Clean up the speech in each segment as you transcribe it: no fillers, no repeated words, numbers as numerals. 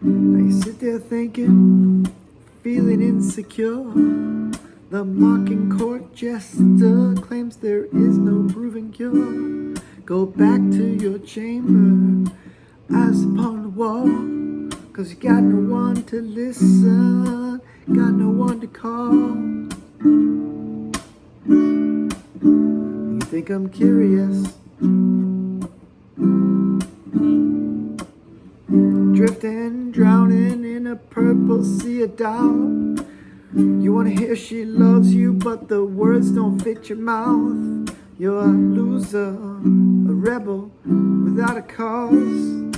Now you sit there thinking, feeling insecure. The mocking court jester claims there is no proven cure. Go back to your chamber, eyes upon the wall, 'cause you got no one to listen, got no one to call. You think I'm curious, drifting, drowning in a purple sea of doubt. You wanna hear she loves you, but the words don't fit your mouth. You're a loser, a rebel without a cause.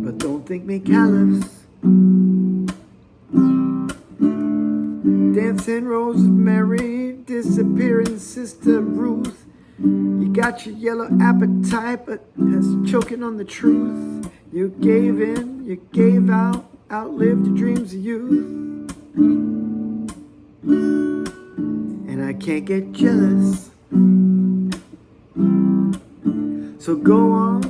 But don't think me callous. Dancing Rosemary, disappearing Sister Ruth. You got your yellow appetite, but that's choking on the truth. You gave in, you gave out, outlived your dreams of youth. And I can't get jealous. So go on,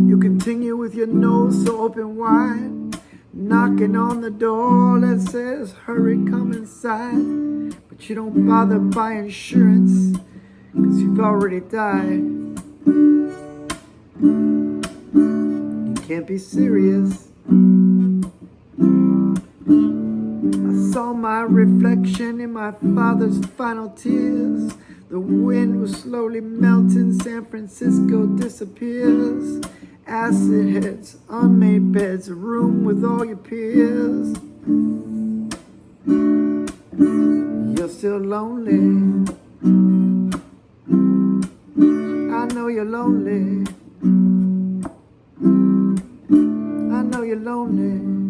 you continue with your nose so open wide, knocking on the door that says, hurry, come inside. But you don't bother by insurance, 'cause you've already died. You can't be serious. I saw my reflection in my father's final tears. The wind was slowly melting, San Francisco disappears. Acid heads, unmade beds, a room with all your peers. You're still lonely. I know you're lonely. I know you're lonely.